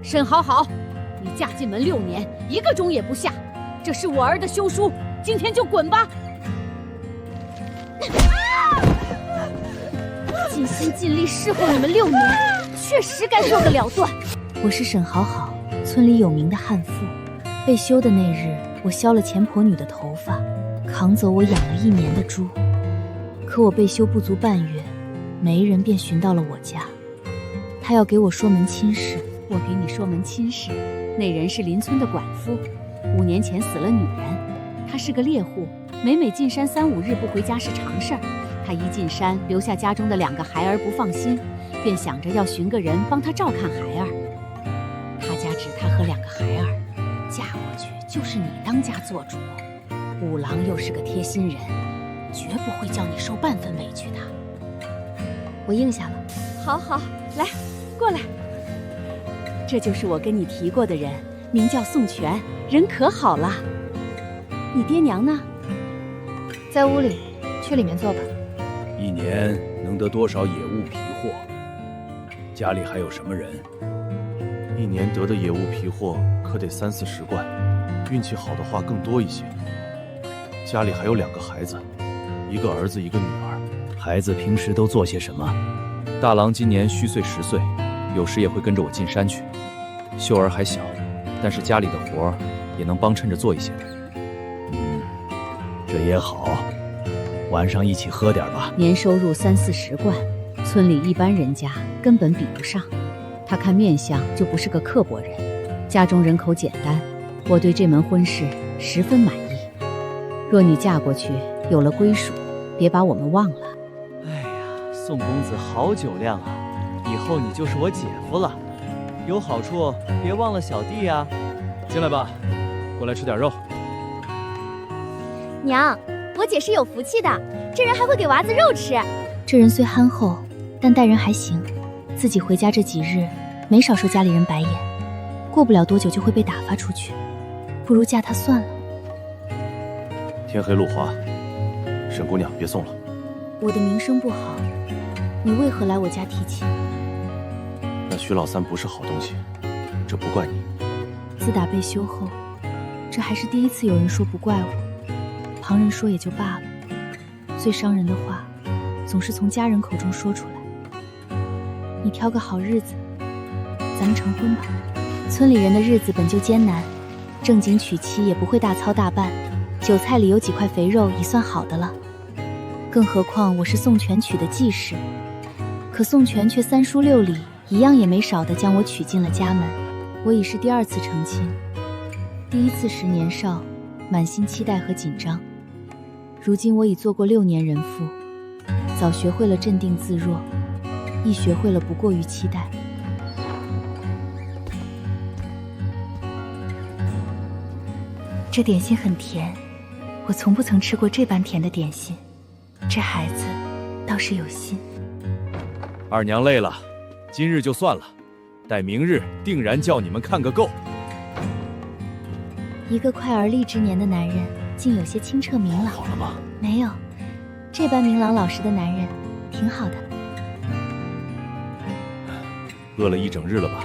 沈好好，你嫁進門6年，1個鐘也不下，這是我兒的休書，今天就滾吧！盡心盡力侍候你們6年，確實該做個了斷。我是沈好好，村裡有名的悍婦。被休的那日，我削了錢婆女的頭髮，扛走我養了1年的豬。可我被休不足半月，媒人便尋到了我家，他要給我說門親事。我給你說門親事，那人是鄰村的管夫，5年前死了女人，他是個獵戶，每進山3、5日不回家是常事兒。他一進山，留下家中的2個孩兒不放心，便想着要尋個人幫他照看孩兒。他家只他和2個孩兒，嫁過去就是你當家做主。五郎又是個貼心人，絕不會叫你受半分委屈的。我應下了。好好，來，過來。這就是我跟你提過的人，名叫宋全，人可好了。你爹娘呢？在屋里，去里面坐吧。1年能得多少野物皮货？家裡還有什麼人？1年得的野物皮货可得30、40貫，運氣好的話更多一些。家裡還有2個孩子，1個兒子，1個女兒。孩子平時都做些什麼？大郎今年虛歲10歲，有時也会跟着我进山去。秀兒還小，但是家裡的活兒也能帮襯着做一些的。这也好，晚上一起喝点吧。年收入30、40貫，村裡一般人家根本比不上。他看面相就不是個刻薄人，家中人口簡单，我對這門婚事十分滿意。若你嫁過去有了歸屬，別把我們忘了。哎呀，宋公子好酒量啊，以後你就是我姐夫了。有好處別忘了小弟啊。进來吧，過來吃點肉。娘，我姐是有福氣的，這人還會給娃子肉吃。這人雖憨厚，但待人還行。自己回家這幾日，沒少受家裡人白眼，過不了多久就會被打發出去，不如嫁他算了。天黑路滑，沈姑娘別送了。我的名聲不好，你為何來我家提親？那徐老三不是好東西，這不怪你。自打被休後，這還是第一次有人說不怪我，旁人說也就罷了，最傷人的話，總是從家人口中說出來。你挑個好日子，咱們成婚吧。村裡人的日子本就艱難，正經娶妻也不會大操大辦，酒菜裡有幾塊肥肉已算好的了。更何況我是宋全娶的繼室，可宋全卻3書6禮，一樣也沒少地將我娶進了家門。我已是第2次成親，第1次時年少，滿心期待和緊張。如今我已做過6年人婦，早學會了鎮定自若，亦學會了不過於期待。這點心很甜，我從不曾吃過這般甜的點心。這孩子倒是有心。二娘累了，今日就算了，待明日定然叫你們看個夠。一個快而立之年的男人，竟有些清澈明朗。好了嗎？沒有，這般明朗老實的男人，挺好的。餓了一整日了吧？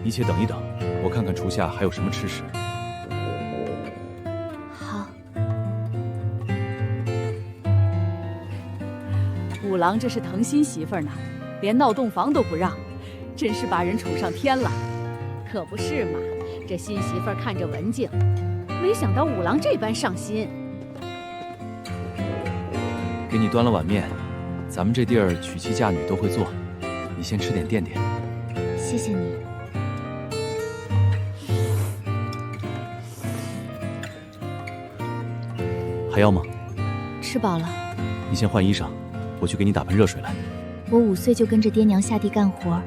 你且等一等，我看看廚下還有什麼吃食。好。五郎這是疼心媳婦呢，連鬧洞房都不讓，真是把人寵上天了。可不是嘛，這新媳婦看着文靜，沒想到五郎這般上心。給你端了碗面，咱們這地兒娶妻嫁女都會做，你先吃點墊墊。謝謝你。還要嗎？吃飽了。你先換衣裳，我去給你打盆熱水來。我5歲就跟着爹娘下地幹活，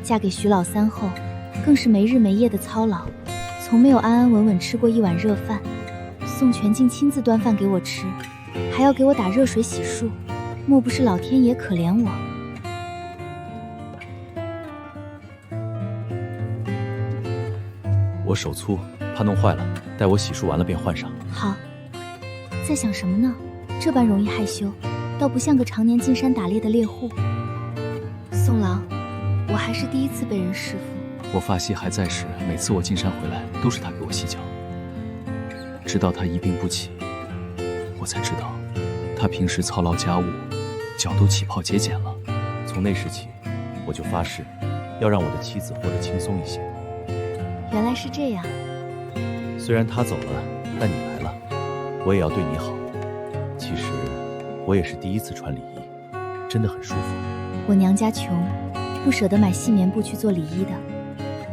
嫁給徐老三後，更是沒日沒夜的操勞，從沒有安安穩穩吃過一碗熱飯。宋全竟親自端飯給我吃，還要給我打熱水洗漱，莫不是老天爺可憐我？我手粗，怕弄壞了，待我洗漱完了便換上。好。在想什麼呢？這般容易害羞，倒不像個常年進山打獵的獵戶。宋郎，我還是第1次被人侍奉，我发妻還在時，每次我進山回來，都是他給我洗腳。直到他一病不起，我才知道，他平時操勞家務，腳都起泡結繭了。從那時起，我就發誓，要讓我的妻子活得輕鬆一些。原來是這樣。雖然他走了，但你來了，我也要對你好。其實，我也是第一次穿禮衣，真的很舒服。我娘家窮，不捨得買細棉布去做禮衣的。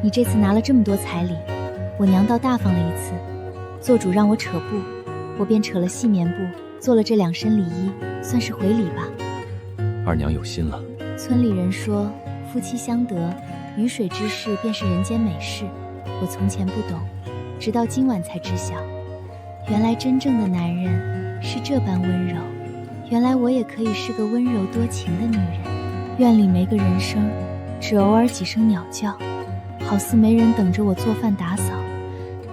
你這次拿了這麼多彩禮，我娘倒大方了一次。做主讓我扯布，我便扯了細棉布，做了這2身禮衣，算是回禮吧。二娘有心了。村裡人說，夫妻相得，魚水之事便是人間美事。我從前不懂，直到今晚才知曉，原來真正的男人是這般溫柔。原來我也可以是個溫柔多情的女人。院裡沒個人聲，只偶爾幾聲鳥叫，好似沒人等着我做飯打掃，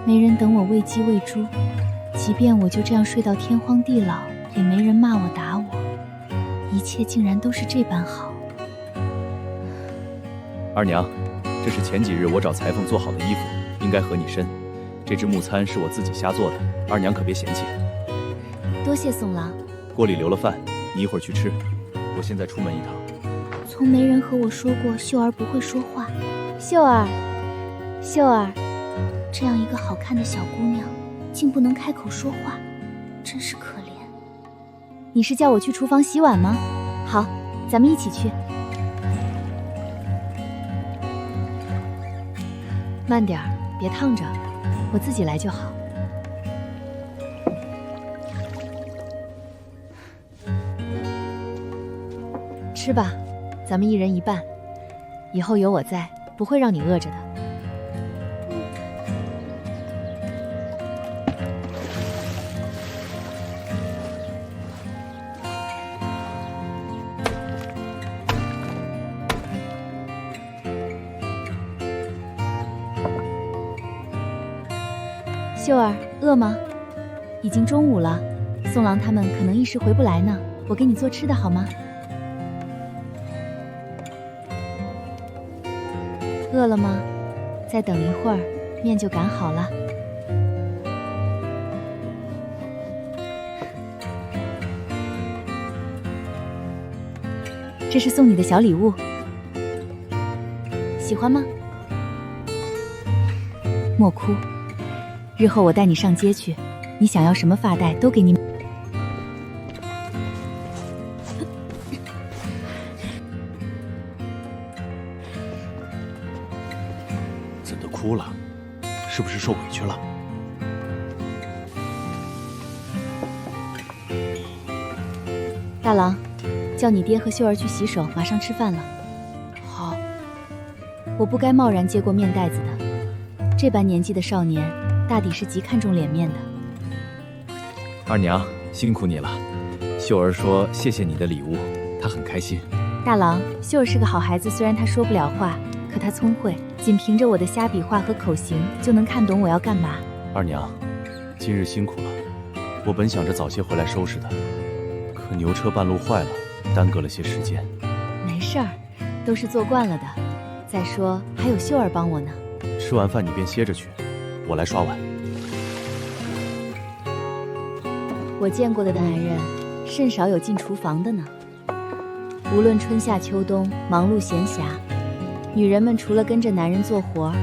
沒人等我餵雞餵豬。即便我就這樣睡到天荒地老，也沒人罵我打我。一切竟然都是這般好。二娘，這是前幾日我找裁縫做好的衣服，應該合你身。這隻木餐是我自己瞎做的，二娘可別嫌棄。多謝宋郎。鍋裡留了飯，你一會兒去吃。我現在出門一趟。從沒人和我說過秀兒不會說話。秀兒，秀兒，這樣一個好看的小姑娘，竟不能開口說話，真是可憐。你是叫我去廚房洗碗嗎？好，咱們一起去。慢點兒，別燙着，我自己來就好。吃吧，咱們一人一半，以後有我在，不會讓你餓着的。秀兒，餓嗎？已經中午了，宋郎他們可能一時回不來呢，我給你做吃的好嗎？餓了嗎？再等一會兒，麵就擀好了。这是送你的小禮物，喜歡嗎？莫哭，日後我帶你上街去，你想要什麼髮帶都給你。怎的哭了？是不是受委屈了？大郎，叫你爹和秀兒去洗手，馬上吃飯了。好。我不該貿然接過面袋子的，這般年紀的少年，大抵是極看重臉面的。二娘，辛苦你了。秀兒說謝謝你的禮物，她很開心。大郎，秀兒是個好孩子，雖然她說不了話，可她聰慧，僅憑着我的瞎比劃和口型，就能看懂我要幹嘛。二娘，今日辛苦了。我本想着早些回來收拾的，可牛車半路壞了，耽擱了些時間。沒事兒，都是做慣了的。再說還有秀兒幫我呢。吃完飯你便歇着去，我來刷碗。我見過的男人，甚少有進廚房的呢。無論春夏秋冬，忙碌閒暇，女人們除了跟着男人做活，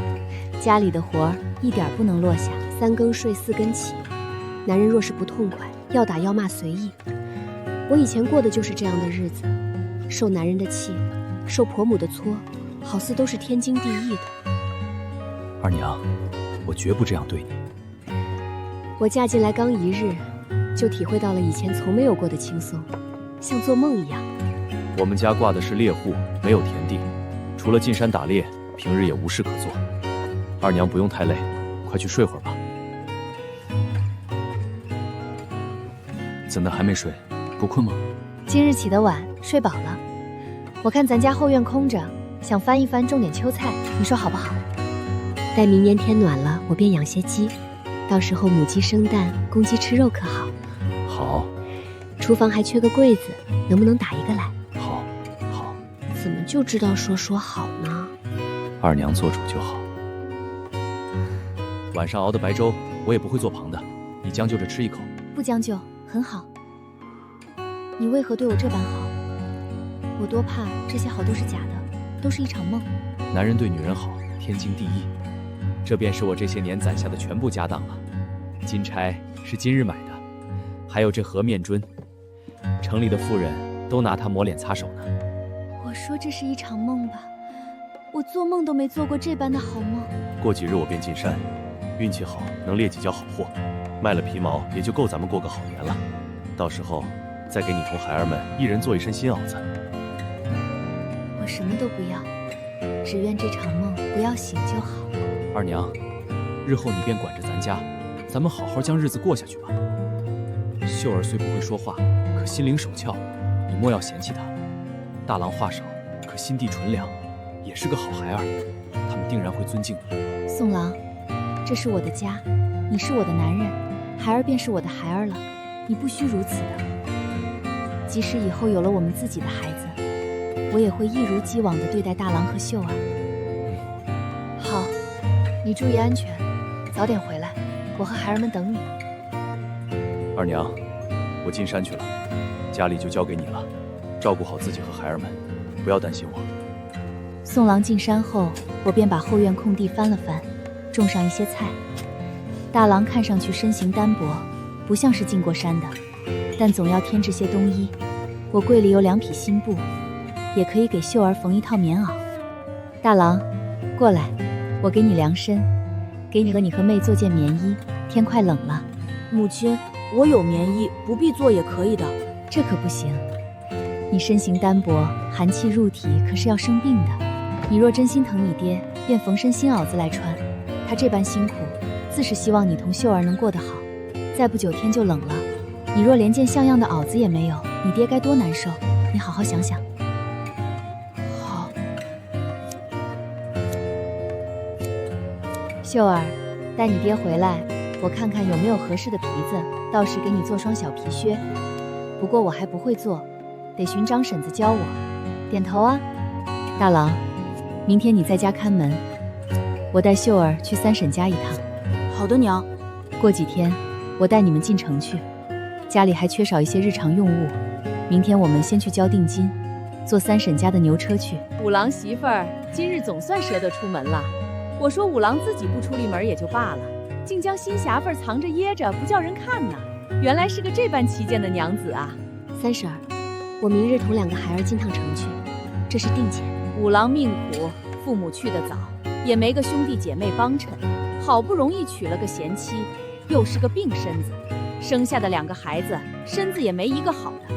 家裡的活一點不能落下。3更睡4更起，男人若是不痛快，要打要罵隨意。我以前過的就是這樣的日子，受男人的氣，受婆母的搓，好似都是天經地義的。二娘，我絕不這樣對你。我嫁進來剛1日，就體會到了以前從沒有過的輕鬆，像做夢一樣。我們家掛的是獵戶，沒有田地，除了進山打獵，平日也無事可做。二娘不用太累，快去睡會兒吧。怎的還沒睡？不困嗎？今日起得晚，睡飽了。我看咱家後院空着，想翻一翻，種點秋菜，你說好不好？待明年天暖了，我便養些雞，到時候母雞生蛋，公雞吃肉可好？好。廚房還缺個櫃子，能不能打一個來？好，好。怎麼就知道說好呢？二娘做主就好。晚上熬的白粥，我也不会做旁的，你将就着吃一口。不将就，很好。你为何对我这般好？我多怕这些好都是假的，都是一场梦。男人对女人好，天经地義。这便是我这些年攒下的全部家当了。金釵是今日買的，還有這盒面樽，城裡的婦人都拿它抹臉擦手呢。我說這是一場夢吧，我做夢都沒做過這般的好夢。過幾日我便進山，運氣好能獵幾交好貨，賣了皮毛也就夠咱們過個好年了。到時候再給你同孩兒們一人做一身新襖子。我什麼都不要，只願這場夢不要醒就好。二娘，日後你便管着咱家，咱們好好將日子過下去吧。秀兒雖不會說話，可心靈手巧，你莫要嫌棄她。大郎話少，可心地純良，也是個好孩兒，他們定然會尊敬你。宋郎，這是我的家，你是我的男人，孩兒便是我的孩兒了，你不須如此的。即使以後有了我們自己的孩子，我也會一如既往地對待大郎和秀兒。好，你注意安全，早點回來，我和孩兒們等你。二娘，我進山去了，家裡就交給你了，照顧好自己和孩兒們，不要擔心我。宋郎進山後，我便把後院空地翻了翻，種上一些菜。大郎看上去身形單薄，不像是進過山的，但總要添置些冬衣。我櫃裡有2匹新布，也可以給秀兒縫一套棉襖。大郎，過來，我給你量身，給你和你和妹做件棉衣，天快冷了。母親，我有棉衣，不必做也可以的。這可不行，你身形單薄，寒氣入體，可是要生病的。你若真心疼你爹，便縫身新襖子來穿。他這般辛苦，自是希望你同秀兒能過得好。再不久天就冷了，你若連件像樣的襖子也沒有，你爹該多難受。你好好想想。好。秀兒，帶你爹回來，我看看有沒有合適的皮子，到時給你做雙小皮靴。不過我還不會做，得尋張嬸子教我。點頭啊。大郎，明天你在家看門，我帶秀兒去三嬸家一趟。好的，娘。過幾天我帶你們進城去，家裡還缺少一些日常用物，明天我們先去交定金，坐三嬸家的牛車去。五郎媳婦兒今日總算捨得出門了。我說五郎自己不出力門也就罷了，竟將新媳婦藏着掖着不叫人看呢，原來是個這般旗艦的娘子啊。三嬸兒，我明日同2個孩兒進趟城去，這是定錢。五郎命苦，父母去得早，也沒個兄弟姐妹幫襯，好不容易娶了個賢妻，又是個病身子，生下的2個孩子身子也沒一個好的。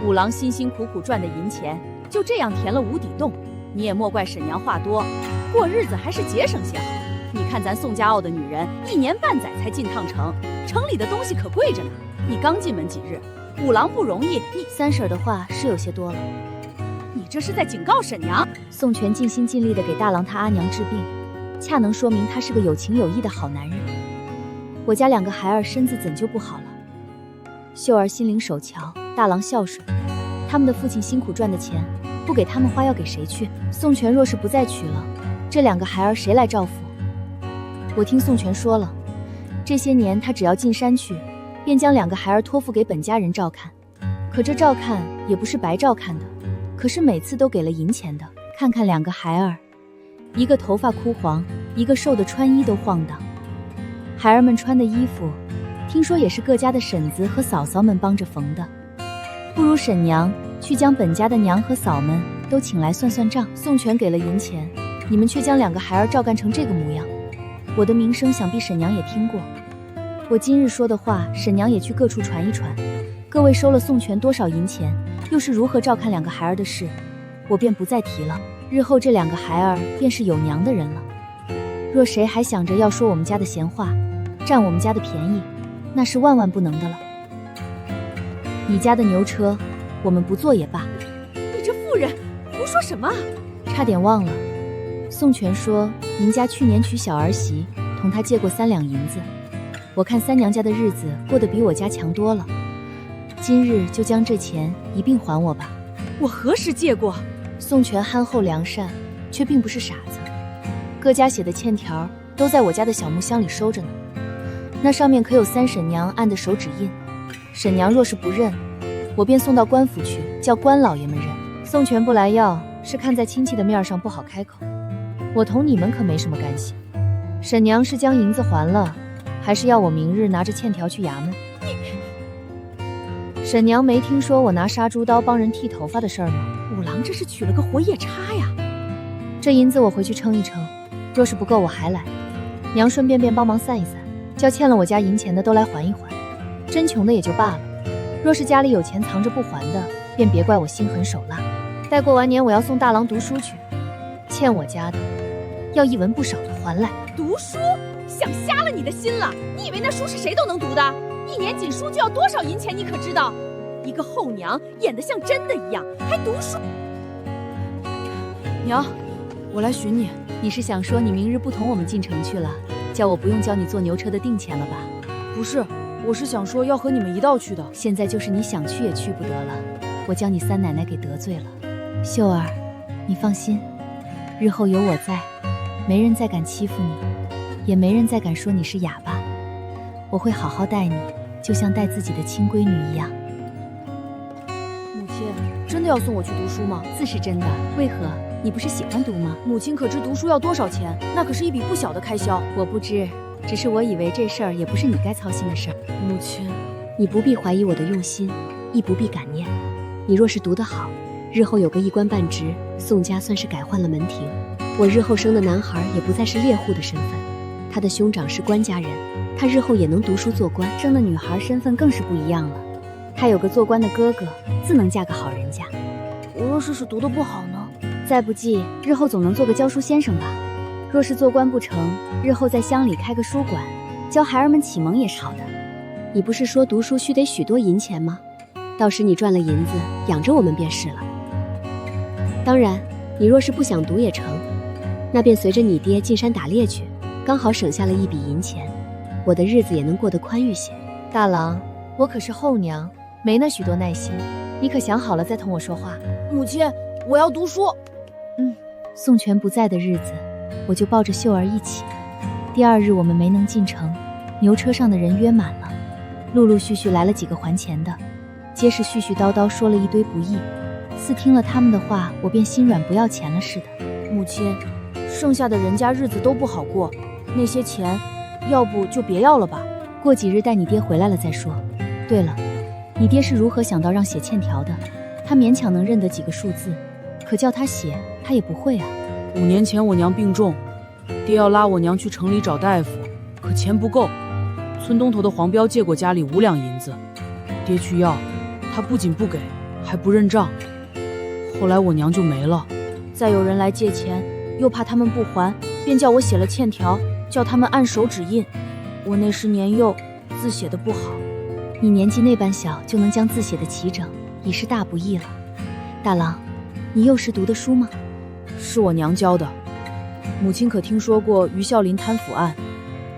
五郎辛辛苦苦賺的銀錢就這樣填了無底洞，你也莫怪嬸娘話多，過日子還是節省些好。你看咱宋家傲的女人1年半載才進趟城，城裡的東西可貴着呢。你剛進門幾日，五郎不容易，你三嬸的話是有些多了。你這是在警告嬸娘。宋權盡心盡力地給大郎他阿娘治病，恰能說明他是個有情有義的好男人。我家2個孩兒身子怎就不好了？秀兒心靈手巧，大郎孝順，他們的父親辛苦賺的錢，不給他們花要給誰去？宋權若是不再娶了，這2個孩兒誰來照顧？我聽宋權說了，這些年他只要進山去，便將2個孩兒托付給本家人照看。可這照看也不是白照看的，可是每次都給了銀錢的。看看2個孩兒，一個頭髮枯黃，一個瘦得穿衣都晃蕩。孩兒們穿的衣服，聽說也是各家的嬸子和嫂嫂們幫着縫的。不如嬸娘去將本家的娘和嫂們都請來算算賬。宋權給了銀錢，你們卻將2個孩兒照幹成這個模樣，我的名聲想必嬸娘也聽過。我今日說的話，嬸娘也去各處傳一傳。各位收了宋權多少銀錢，又是如何照看2個孩兒的事，我便不再提了。日後這2個孩兒便是有娘的人了。若誰還想着要說我們家的閒話，佔我們家的便宜，那是萬萬不能的了。你家的牛車，我們不坐也罷。你這婦人胡說什麼？差點忘了，宋權說您家去年娶小兒媳，同他借過3兩銀子。我看三娘家的日子過得比我家強多了，今日就將這錢一併還我吧。我何時借過？宋權憨厚良善，卻並不是傻子。各家写的欠条都在我家的小木箱裡收着呢，那上面可有三婶娘按的手指印。婶娘若是不认，我便送到官府去，叫官老爷们认。宋全不来要，是看在親戚的面上不好開口。我同你們可沒什麼干係。沈娘是將銀子還了，還是要我明日拿着欠條去衙門？沈娘沒聽說我拿殺豬刀幫人剃頭髮的事兒嗎？五郎這是娶了個活夜叉呀！這銀子我回去稱一稱，若是不夠我還來。娘順便幫忙散一散，叫欠了我家銀錢的都來還一還。真窮的也就罷了，若是家裡有錢藏着不還的，便別怪我心狠手辣。待過完年我要送大郎讀書去，欠我家的要一文不少的還來。讀書？想瞎了你的心了！你以為那書是誰都能讀的？一年錦書就要多少銀錢，你可知道？一個後娘演得像真的一樣，還讀書？娘，我來尋你。你是想說你明日不同我們進城去了，叫我不用交你坐牛車的定錢了吧？不是，我是想說要和你們一道去的。現在就是你想去也去不得了，我將你三奶奶給得罪了。秀兒，你放心，日後有我在，沒人再敢欺負你，也沒人再敢說你是啞巴。我會好好待你，就像待自己的親閨女一樣。母親，真的要送我去讀書嗎？自是真的，為何？你不是喜歡讀嗎？母親可知讀書要多少錢？那可是一筆不小的開銷。我不知，只是我以為這事兒也不是你該操心的事兒。母親，你不必懷疑我的用心，亦不必感念。你若是讀得好，日後有個一官半職，宋家算是改換了門庭。我日後生的男孩也不再是獵戶的身份，他的兄長是官家人，他日後也能讀書做官。生的女孩身份更是不一樣了，他有個做官的哥哥，自能嫁個好人家。我若是讀得不好呢？再不濟，日後總能做個教書先生吧。若是做官不成，日後在鄉裡開個書館，教孩兒們啟蒙也是好的。你不是說讀書須得許多銀錢嗎？到時你賺了銀子，養着我們便是了。當然，你若是不想讀也成，那便隨着你爹進山打獵去，剛好省下了一筆銀錢，我的日子也能過得寬裕些。大郎，我可是後娘，沒那許多耐心，你可想好了再同我說話。母親，我要讀書。宋全不在的日子，我就抱着秀兒一起。第二日我們沒能進城，牛車上的人約滿了，陸陸續續來了幾個還錢的，皆是絮絮叨叨說了一堆不義，似聽了他們的話，我便心軟不要錢了似的。母親，剩下的人家日子都不好過，那些錢，要不就別要了吧。過幾日待你爹回來了再說。對了，你爹是如何想到讓寫欠條的？他勉強能認得幾個數字，可叫他寫，他也不會啊。5年前我娘病重，爹要拉我娘去城裡找大夫，可錢不夠。村東頭的黃彪借過家裡5兩銀子，爹去要，他不僅不給，還不認賬。後來我娘就沒了，再有人來借錢，又怕他們不還，便叫我寫了欠條，叫他們按手指印。我那時年幼，字寫得不好。你年紀那般小，就能將字寫得齊整，已是大不易了。大郎，你幼時讀的書嗎？是我娘教的。母親可聽說過於孝林貪腐案？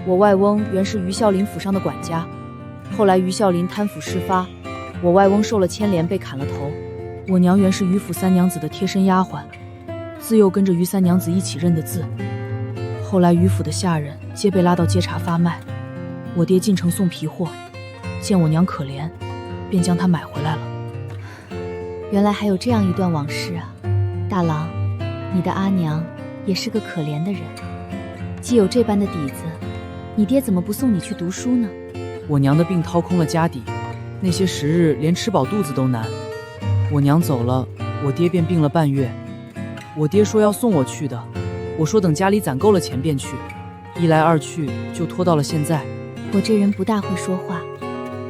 我外翁原是於孝林府上的管家，後來於孝林貪腐事發，我外翁受了牽連被砍了頭。我娘原是於府三娘子的貼身丫鬟，自幼跟着於三娘子一起認的字。後來於府的下人皆被拉到街茶發賣，我爹進城送皮貨，見我娘可憐，便將她買回來了。原來還有這樣一段往事啊，大郎，你的阿娘也是個可憐的人，既有這般的底子，你爹怎麼不送你去讀書呢？我娘的病掏空了家底，那些時日連吃飽肚子都難。我娘走了，我爹便病了半月。我爹說要送我去的，我說等家裡攢夠了錢便去，一來二去就拖到了現在。我這人不大會說話，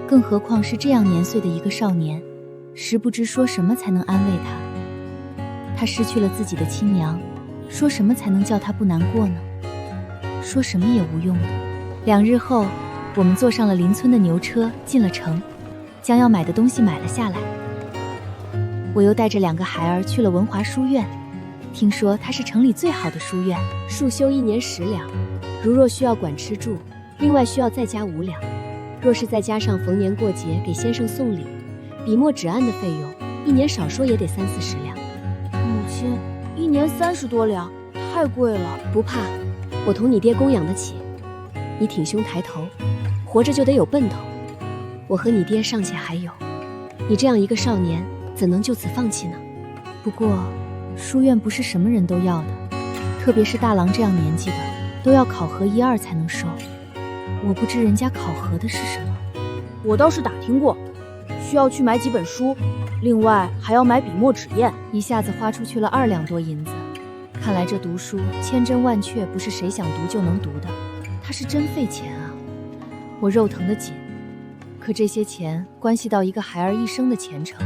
更何況是這樣年歲的一個少年，實不知說什麼才能安慰他。他失去了自己的親娘，說什麼才能叫他不難過呢？說什麼也無用的。2日後，我們坐上了鄰村的牛車，進了城，將要買的東西買了下來。我又帶着2個孩兒去了文華書院，聽說它是城裡最好的書院，束修1年10兩，如若需要管吃住，另外需要再加5兩。若是再加上逢年過節給先生送禮、筆墨紙案的費用，1年少說也得30-40兩。母親，1年30多兩，太貴了。不怕，我同你爹供養得起，你挺胸抬头，活着就得有奔头。我和你爹尚且还有，你这樣一個少年，怎能就此放棄呢？不過，書院不是什麼人都要的，特別是大郎這樣年紀的，都要考核1、2才能收。我不知人家考核的是什麼。我倒是打聽過，需要去買幾本書，另外還要買筆墨紙硯，一下子花出去了2兩多銀子。看來這讀書千真萬確不是誰想讀就能讀的，它是真費錢啊！我肉疼得緊。可這些錢關係到一個孩兒一生的前程，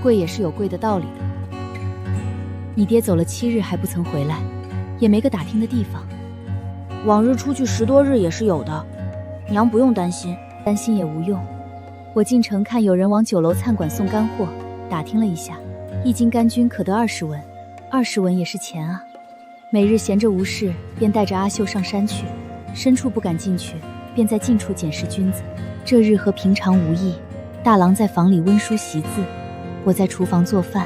貴也是有貴的道理的。你爹走了7日還不曾回來，也沒個打聽的地方。往日出去10多日也是有的，娘不用擔心。擔心也無用。我進城看有人往酒樓餐馆送乾貨，打聽了一下，1斤乾菌可得20文，20文也是錢啊。每日閒着無事，便帶着阿秀上山去，深處不敢進去，便在近處撿拾菌子。這日和平常無異，大郎在房裡溫書習字，我在廚房做飯。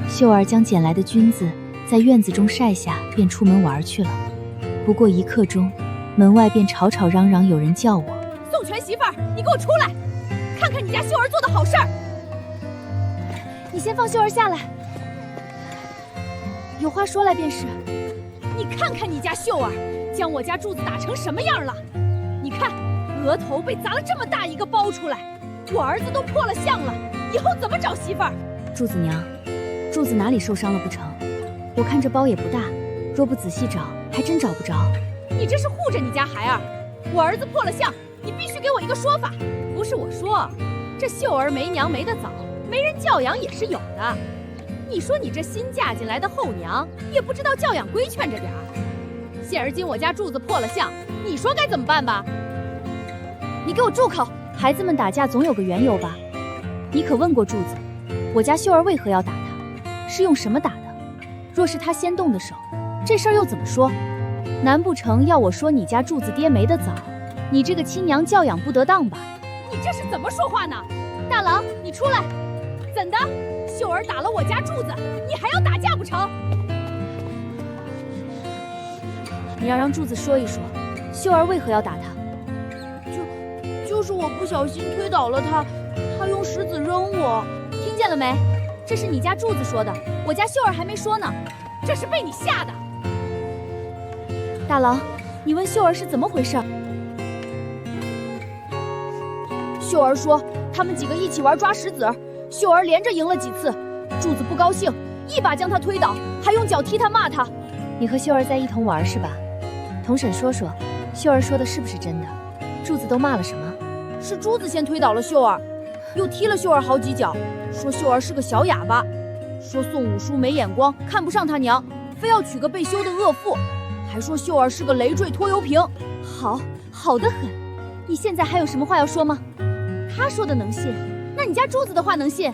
秀兒將撿來的菌子在院子中曬下，便出門玩去了。不過1刻鐘，門外便吵吵嚷嚷，有人叫我。宋全媳婦兒，你給我出來，看看你家秀兒做的好事兒。你先放秀兒下来，有話說來便是。你看看你家秀兒，將我家柱子打成什麼樣了？你看，額頭被砸了這麼大一個包出來，我兒子都破了相了，以後怎麼找媳婦兒？柱子娘，柱子哪裡受傷了不成？我看這包也不大，若不仔細找，還真找不着。你這是護着你家孩兒，我兒子破了相，你必須給我一個說法。不是我說，這秀兒沒娘沒得早，沒人教養也是有的。你說你這新嫁進來的後娘，也不知道教養規勸着點兒。現而今我家柱子破了相，你說該怎麼辦吧？你給我住口！孩子們打架總有個緣由吧？你可問過柱子，我家秀兒為何要打他？是用什麼打的？若是他先動的手，這事兒又怎麼說？難不成要我說你家柱子爹沒得早？你這個親娘教養不得當吧？你這是怎麼說話呢？大郎，你出來！怎的？秀兒打了我家柱子，你還要打架不成？你要讓柱子說一說，秀兒為何要打他？就是我不小心推倒了他，他用石子扔我。听見了沒？這是你家柱子說的，我家秀兒還沒說呢。這是被你嚇的。大郎，你問秀兒是怎麼回事？秀兒說他們幾個一起玩抓石子兒，秀兒連着贏了幾次，柱子不高興，一把將他推倒，還用腳踢他罵他。你和秀兒在一同玩是吧？童嬸說說，秀兒說的是不是真的？柱子都罵了什麼？是珠子先推倒了秀兒，又踢了秀兒好幾腳，說秀兒是個小啞巴，說宋五叔沒眼光，看不上他娘，非要娶個被休的惡婦，還說秀兒是個累贅拖油瓶。好得很。你現在還有什麼話要說嗎？他說的能信，那你家珠子的話能信？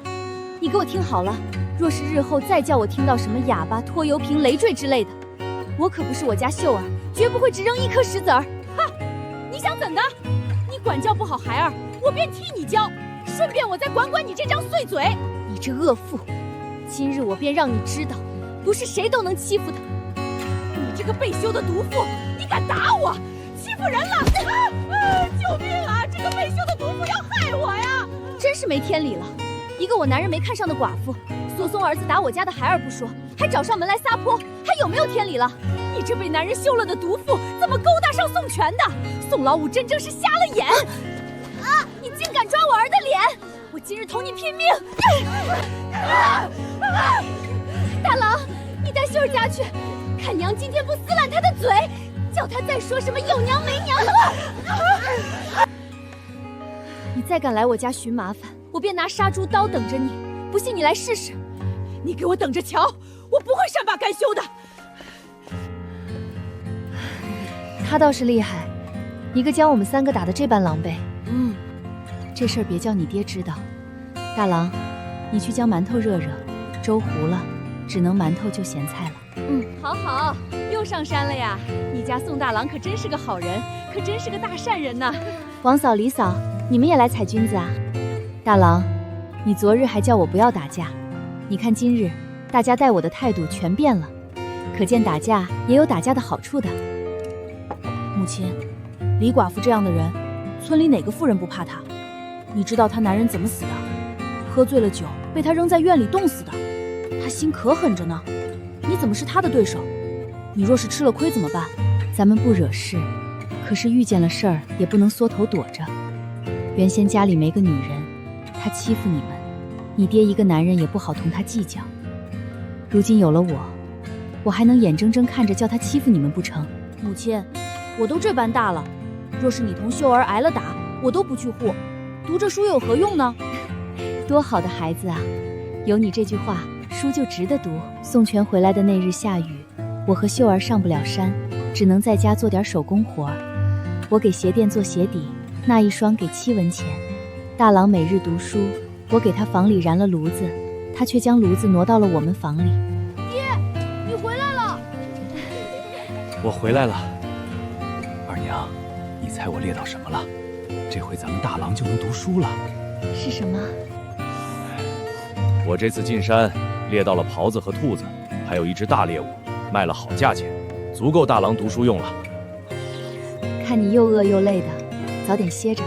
你給我聽好了，若是日後再叫我聽到什麼啞巴、拖油瓶、累赘之類的，我可不是我家秀兒，絕不會只扔一顆石子兒。哈，你想怎的？你管教不好孩兒，我便替你教，順便我再管管你這張碎嘴。你這惡婦，今日我便讓你知道，不是誰都能欺負的。你這個被休的毒婦，你敢打我，欺負人了！救命啊！這個被休的毒婦要害我呀！真是沒天理了！一個我男人沒看上的寡婦，索送兒子打我家的孩兒不說，還找上門來撒潑，還有沒有天理了？你這被男人休了的毒婦，怎麼勾搭上宋全的？宋老五真正是瞎了眼！你竟敢抓我兒的臉！我今日同你拼命！大郎，你带秀儿家去，看娘今天不撕烂他的嘴，叫他再說什麼有娘沒娘的話。你再敢來我家尋麻煩，我便拿殺豬刀等着你。不信你來試試。你給我等着瞧，我不会善罢甘休的。他倒是厲害，一個將我們3個打得這般狼狽。這事兒別叫你爹知道。大郎，你去將饅頭熱熱，粥糊了，只能饅頭就鹹菜了。好，又上山了呀。你家宋大郎可真是個好人，可真是個大善人吶。王嫂、李嫂，你們也來採菌子啊？大郎，你昨日還叫我不要打架，你看今日大家待我的態度全變了，可見打架也有打架的好處的。母親，李寡婦這樣的人，村裡哪個婦人不怕她？你知道她男人怎麼死的？喝醉了酒，被她扔在院裡凍死的。她心可狠着呢，你怎麼是她的對手？你若是吃了虧怎麼办？咱們不惹事，可是遇見了事兒也不能缩頭躲着。原先家裡没個女人，她欺負你們，你爹一個男人也不好同她計較。如今有了我還能眼睁睁看着叫她欺負你們不成？母親，我都這般大了，若是你同秀儿挨了打，我都不去護，讀这書又有何用呢？多好的孩子啊！有你这句话，書就值得读。宋全回来的那日下雨，我和秀儿上不了山，只能在家做點手工活。我给鞋店做鞋底，那一双给7文钱。大郎每日读書，我给他房里燃了爐子，他卻將爐子挪到了我們房裡。爹，你回來了！我回來了。二娘，你猜我獵到什麼了？這回咱們大郎就能讀書了。是什麼？我這次進山獵到了狍子和兔子，還有一只大獵物，賣了好價錢，足夠大郎讀書用了。看你又餓又累的，早點歇着，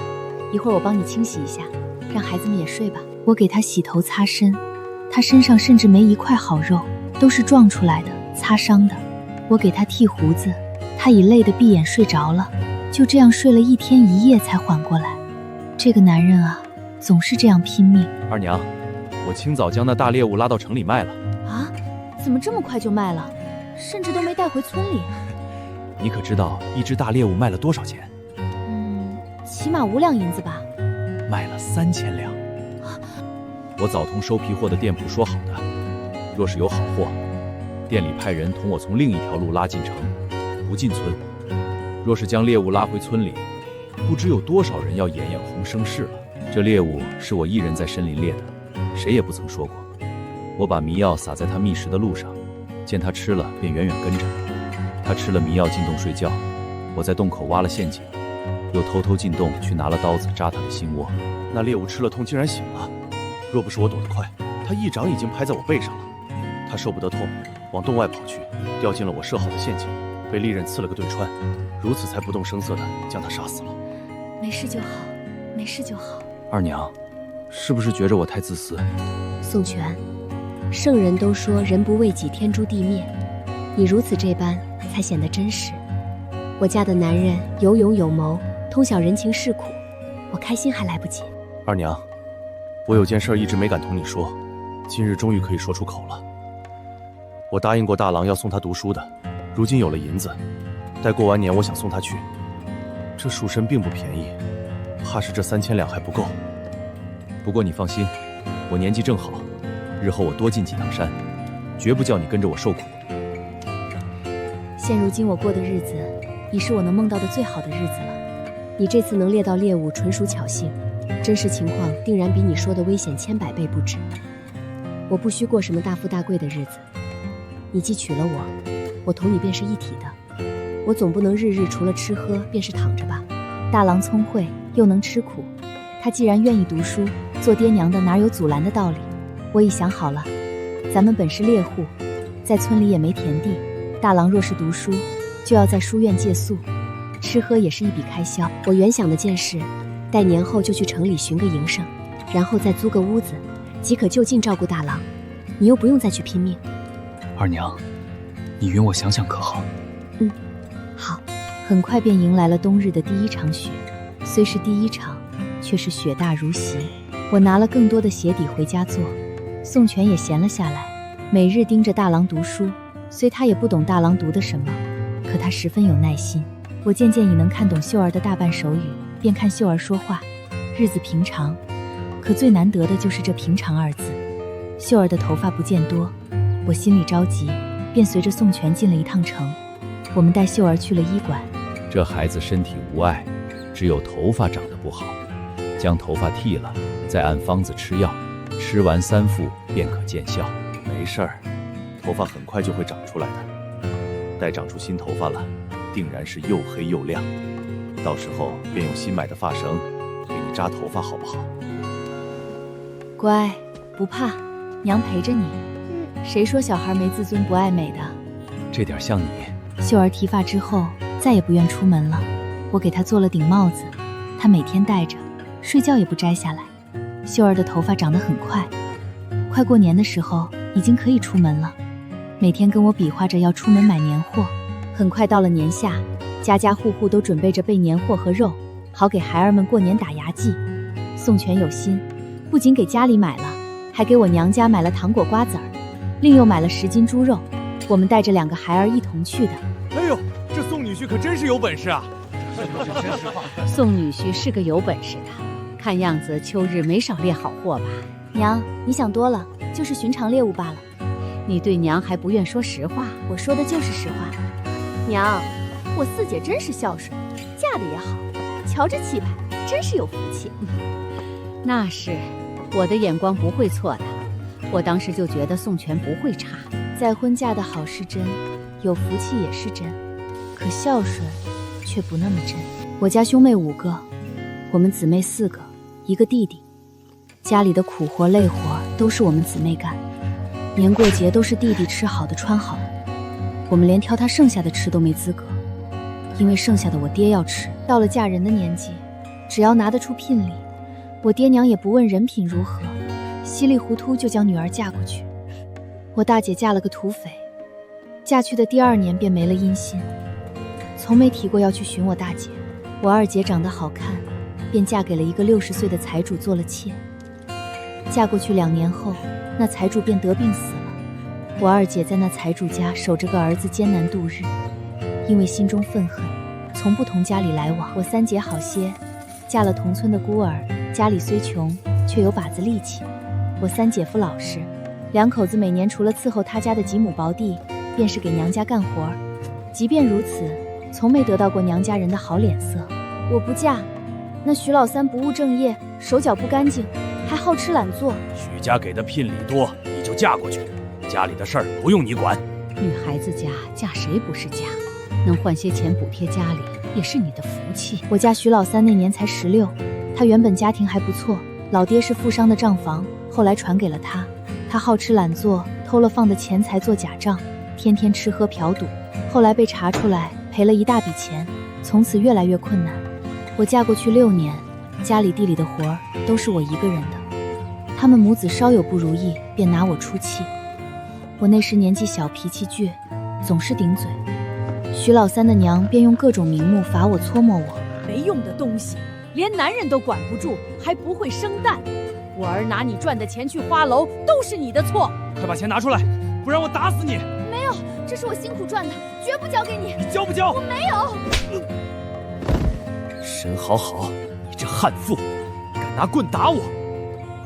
一會兒我幫你清洗一下，讓孩子們也睡吧。我給他洗頭擦身，他身上甚至沒一塊好肉，都是撞出來的，擦傷的。我給他剃鬍子，他已累得閉眼睡着了，就這樣睡了1天1夜才緩過來。這個男人啊，總是這樣拼命。二娘，我清早將那大獵物拉到城裡賣了。啊？怎麼這麼快就賣了？甚至都沒帶回村裡。你可知道一只大獵物賣了多少錢？起碼5兩銀子吧。賣了3000兩。我早同收皮貨的店鋪說好的，若是有好貨，店裡派人同我從另一條路拉進城，不進村。若是將獵物拉回村裡，不知有多少人要眼眼紅生事了。這獵物是我一人在森林獵的，誰也不曾說過。我把迷藥撒在他覓食的路上，見他吃了便遠遠跟着。他吃了迷藥進洞睡覺，我在洞口挖了陷阱，又偷偷進洞去拿了刀子扎他的心窩。那獵物吃了痛竟然醒了，若不是我躲得快，他一掌已經拍在我背上了。他受不得痛，往洞外跑去，掉進了我設好的陷阱，被利刃刺了個對穿，如此才不動聲色地將他殺死了。沒事就好，沒事就好。二娘，是不是覺着我太自私？宋全，聖人都說人不為己，天誅地滅，你如此這般才顯得真實。我家的男人有勇有謀，通曉人情世苦，我開心還來不及。二娘，我有件事一直沒敢同你說，今日終於可以說出口了。我答應過大郎要送他讀書的，如今有了銀子，待過完年我想送他去。這書身並不便宜，怕是這3000兩還不夠。不過你放心，我年紀正好，日後我多進幾趟山，絕不叫你跟着我受苦。現如今我過的日子，已是我能夢到的最好的日子了。你這次能獵到獵物，純屬僥倖，真實情況定然比你說的危險千百倍不止。我不需過什麼大富大貴的日子，你既娶了我同你便是一體的。我總不能日日除了吃喝便是躺着吧？大郎聰慧又能吃苦，他既然願意讀書，做爹娘的哪有阻攔的道理？我已想好了，咱們本是獵戶，在村裡也沒田地，大郎若是讀書，就要在書院借宿，吃喝也是一筆開銷。我原想的件事，待年後就去城裡尋個營生，然後再租個屋子，即可就近照顧大郎，你又不用再去拼命。二娘，你允我想想可好？好。很快便迎來了冬日的第一場雪，雖是第一場，卻是雪大如襲。我拿了更多的鞋底回家做，宋全也閒了下來，每日盯着大郎讀書。雖他也不懂大郎讀的什麼，可他十分有耐心。我漸漸已能看懂秀兒的大半手語，便看秀兒說話。日子平常，可最難得的就是這平常2字。秀兒的頭髮不見多，我心裡着急，便隨着宋全進了一趟城。我們帶秀兒去了醫館。這孩子身體無礙，只有頭髮長得不好，將頭髮剃了，再按方子吃藥，吃完3副便可見效。沒事兒，頭髮很快就會長出來的。待長出新頭髮了，定然是又黑又亮。到時候便用新買的髮繩給你扎頭髮，好不好？乖，不怕，娘陪着你。誰說小孩沒自尊不愛美的？這點像你。秀兒剃髮之後，再也不愿出门了。我给她做了顶帽子，她每天戴着，睡觉也不摘下来。秀儿的头发长得很快，快过年的时候已经可以出门了，每天跟我比划着要出门买年货。很快到了年下，家家户户都准备着备年货和肉，好给孩儿们过年打牙祭。宋全有心，不仅给家裡買了，還給我娘家買了糖果瓜子兒，另又買了10斤豬肉。我們帶着2個孩兒一同去的。哎呦，這宋女婿可真是有本事啊！宋女婿是個有本事的，看樣子秋日沒少獵好貨吧？娘，你想多了，就是尋常獵物罷了。你對娘還不願說實話？我說的就是實話。娘，我四姐真是孝順，嫁的也好，瞧這氣派，真是有福氣。那是，我的眼光不會錯的。我當時就覺得宋全不會差。再婚嫁的好是真，有福氣也是真，可孝順卻不那麼真。我家兄妹5個，我們姊妹4個，1個弟弟。家裡的苦活累活都是我們姊妹幹，年過節都是弟弟吃好的穿好的，我們連挑他剩下的吃都沒資格，因為剩下的我爹要吃。到了嫁人的年紀，只要拿得出聘禮，我爹娘也不問人品如何，稀里糊塗就將女兒嫁過去。我大姐嫁了個土匪，嫁去的第2年便沒了音信，從沒提過要去尋我大姐。我二姐長得好看，便嫁給了一個60歲的財主做了妾。嫁過去2年後，那財主便得病死了。我二姐在那財主家守着個兒子艱難度日，因為心中憤恨，從不同家裡來往。我三姐好些，嫁了同村的孤兒，家裡雖窮，卻有把子力氣。我三姐夫老實，2口子每年除了伺候他家的幾畝薄地，便是給娘家幹活。即便如此，從沒得到過娘家人的好臉色。我不嫁，那徐老三不務正業，手腳不乾淨，還好吃懶做。許家給的聘禮多，你就嫁過去，家裡的事兒不用你管。女孩子家嫁誰不是嫁？能換些錢補貼家裡，也是你的福氣。我家徐老三那年才16，他原本家庭還不錯，老爹是富商的賬房，後來傳給了他。他好吃懶做，偷了放的錢財做假賬，天天吃喝嫖賭，後來被查出來，賠了一大筆錢，從此越來越困難。我嫁過去6年，家裡地裡的活兒都是我一個人的。他們母子稍有不如意，便拿我出氣。我那時年紀小，脾氣倔，總是頂嘴。徐老三的娘便用各種名目罰我、搓磨我。沒用的東西，連男人都管不住，還不會生蛋。我兒拿你賺的錢去花樓，都是你的錯。快把錢拿出來，不然我打死你！沒有，這是我辛苦賺的，絕不交給你。你交不交？我沒有。沈好好，你這悍婦，敢拿棍打我，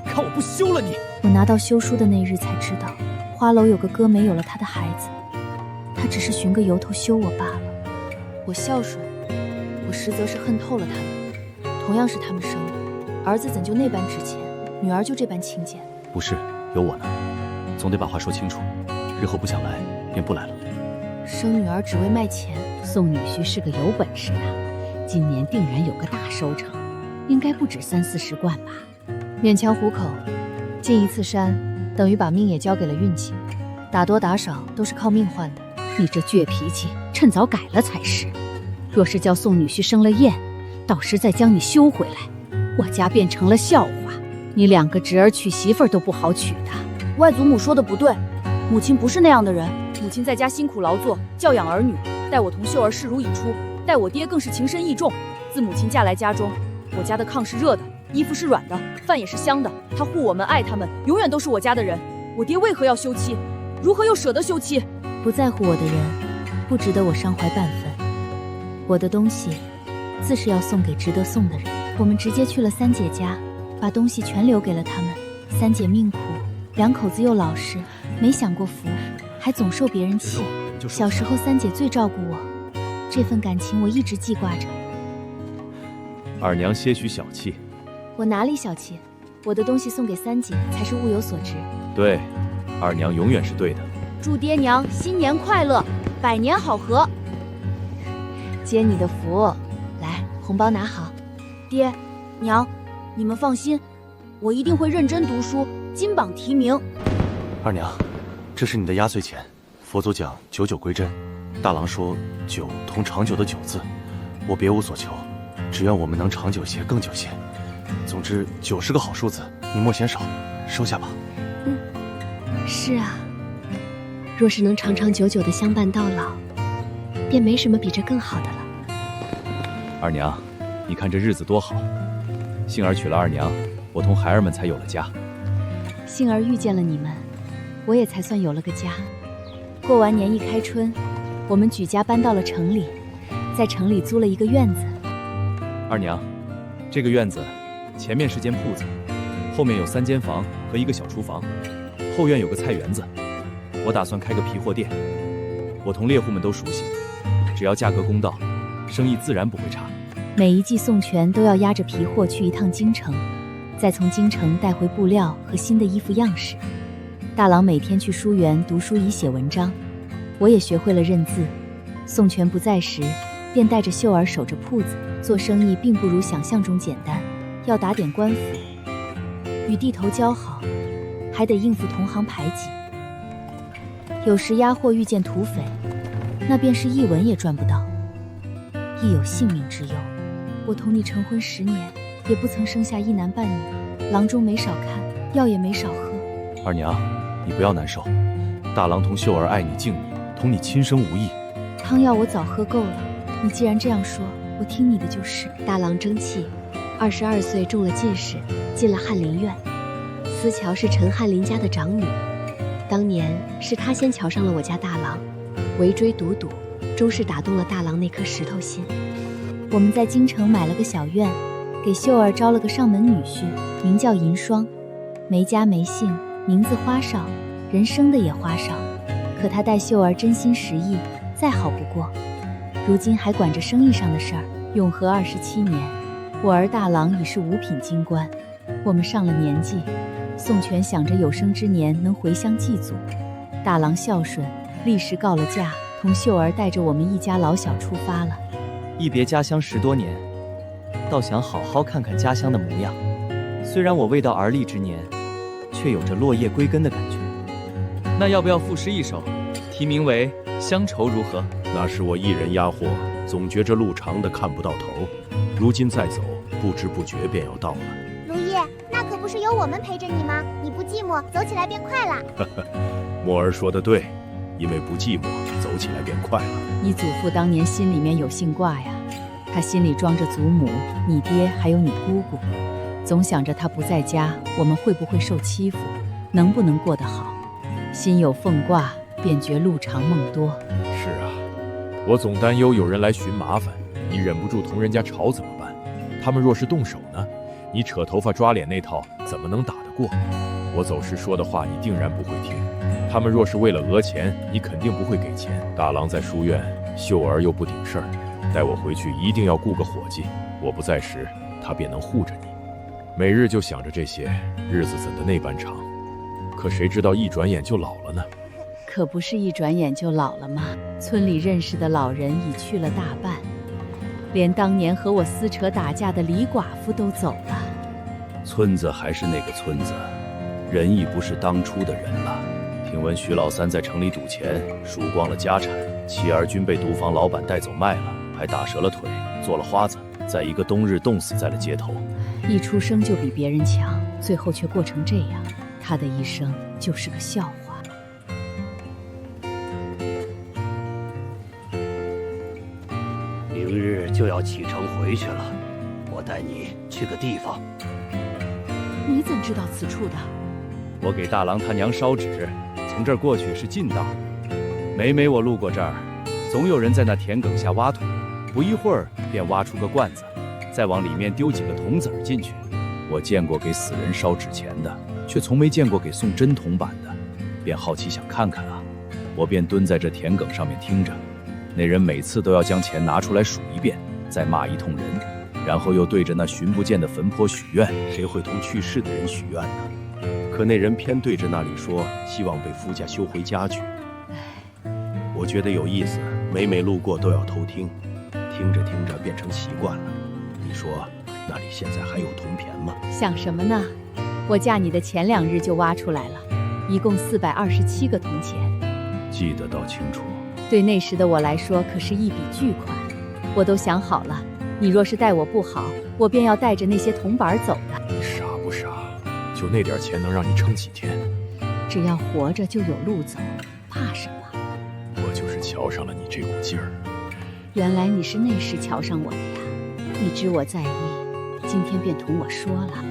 看我不休了你！我拿到休書的那日才知道，花樓有個哥沒有了他的孩子，他只是尋個由頭休我罷了。我孝順，我實則是恨透了他們。同樣是他們生的，兒子怎就那般值錢，女兒就這般輕賤？不是，有我呢，總得把話說清楚。日後不想來，便不來了。生女兒只為賣錢，宋女婿是個有本事的，今年定然有個大收成，應該不止30-40貫吧。勉強糊口，進一次山，等於把命也交給了運氣，打多打少都是靠命換的。你這倔脾氣，趁早改了才是。若是叫宋女婿生了厭，到時再將你休回來，我家變成了笑話。你2個侄兒娶媳婦兒都不好娶的。外祖母說的不對，母親不是那樣的人。母親在家辛苦勞作，教養兒女，待我同秀兒視如己出，待我爹更是情深義重。自母親嫁來家中，我家的炕是熱的，衣服是軟的，飯也是香的。他護我們，愛他們，永遠都是我家的人。我爹為何要休妻？如何又捨得休妻？不在乎我的人，不值得我傷懷半分。我的東西，自是要送給值得送的人。我們直接去了三姐家，把東西全留給了他們。三姐命苦，2口子又老實，沒享過福，還總受別人氣。小時候三姐最照顧我，這份感情我一直記掛着。二娘些許小氣，我哪裡小氣？我的東西送給三姐才是物有所值。對，二娘永遠是對的。祝爹娘新年快樂，100年好合。接你的福，来，紅包拿好。爹娘，你們放心，我一定會認真讀書，金榜題名。二娘，這是你的壓歲錢，佛祖講久久歸真，大郎說久同長久的久字，我別無所求，只願我們能長久些，更久些。總之，9是個好數字，你莫嫌少，收下吧。是啊，若是能長長久久的相伴到老，便沒什麼比這更好的了。二娘，你看這日子多好，幸兒娶了二娘，我同孩兒們才有了家。幸兒遇見了你們，我也才算有了個家。過完年一開春，我們舉家搬到了城裡，在城裡租了一個院子。二娘，這個院子前面是間鋪子，後面有3間房和一個小廚房，後院有個菜園子。我打算開個皮貨店，我同獵戶們都熟悉，只要價格公道，生意自然不會差。每一季宋全都要押着皮貨去一趟京城，再從京城帶回布料和新的衣服樣式。大郎每天去書園讀書以寫文章，我也學會了認字。宋全不在時，便帶着秀兒守着鋪子。做生意并不如想象中簡單，要打點官府，與地頭交好，還得應付同行排擠。有時押貨遇見土匪，那便是1文也賺不到，亦有性命之憂。我同你成婚10年，也不曾生下1男半女，郎中沒少看，藥也沒少喝。二娘，你不要難受，大郎同秀兒愛你敬你，同你親生無異。湯藥我早喝夠了，你既然這樣說，我聽你的就是。大郎爭氣，22歲中了進士，進了翰林院。思喬是陳翰林家的長女，當年是她先瞧上了我家大郎，圍追堵堵，終是打動了大郎那顆石頭心。我們在京城買了個小院，給秀兒招了個上門女婿，名叫銀霜，沒家沒姓，名字花哨，人生的也花哨。可他待秀兒真心實意，再好不過。如今還管着生意上的事兒。永和27年，我兒大郎已是5品京官。我們上了年紀，宋全想着有生之年能回鄉祭祖。大郎孝順，立時告了假，同秀兒帶着我們一家老小出發了。一別家鄉10多年，倒想好好看看家鄉的模樣。雖然我未到而立之年，卻有着落葉歸根的感覺。那要不要賦詩一首，題名為《鄉愁》如何？那是我一人押貨，總覺着路長的看不到頭。如今再走，不知不覺便要到了。如意，那可不是有我們陪着你嗎？你不寂寞，走起來便快了。墨兒說得對，因為不寂寞，走起来便快了。你祖父當年心裡面有姓掛呀，他心裡裝着祖母、你爹還有你姑姑，總想着他不在家，我們會不會受欺負，能不能過得好。心有凤掛，便覺路長夢多。是啊，我總擔憂有人來尋麻煩，你忍不住同人家吵怎麼辦？他們若是動手呢？你扯頭髮抓臉那套怎麼能打得過？我走時說的話你定然不會聽。他們若是為了訛錢，你肯定不會給錢。大郎在書院，秀兒又不頂事兒，待我回去一定要雇個夥計。我不在時，他便能護着你。每日就想着這些，日子怎的那般長？可誰知道一轉眼就老了呢？可不是一轉眼就老了嗎？村裡認識的老人已去了大半，連當年和我撕扯打架的李寡婦都走了。村子還是那個村子，人已不是當初的人了。聽聞徐老三在城裡賭錢，輸光了家產，妻兒均被賭坊老板帶走賣了，還打折了腿，做了花子，在一個冬日凍死在了街頭。一出生就比別人強，最後卻過成這樣，他的一生就是個笑話。明日就要啟程回去了，我帶你去個地方。你怎知道此處的？我給大郎他娘燒紙，從這兒過去是近道。每每我路過這兒，總有人在那田埂下挖土，不一會兒便挖出個罐子，再往裡面丟幾個銅子兒進去。我見過給死人燒紙錢的，卻從沒見過給送真銅板的，便好奇想看看啊。我便蹲在這田埂上面聽着，那人每次都要將錢拿出來數一遍，再罵一通人，然後又對着那尋不見的墳坡許願。誰會同去世的人許願呢？可那人偏對着那裡說，希望被夫家修回家去。我覺得有意思，每每路過都要偷听，聽着聽着變成習慣了。你說那裡現在還有銅錢嗎？想什麼呢？我嫁你的前2日就挖出來了，一共427個銅錢。記得倒清楚。对那時的我來說可是一筆巨款。我都想好了，你若是待我不好，我便要帶着那些銅板走的。你傻不傻？就那點錢能讓你撐幾天？只要活着就有路走，怕什麼？我就是瞧上了你這股勁兒。原來你是那時瞧上我的呀！你知我在意，今天便同我說了。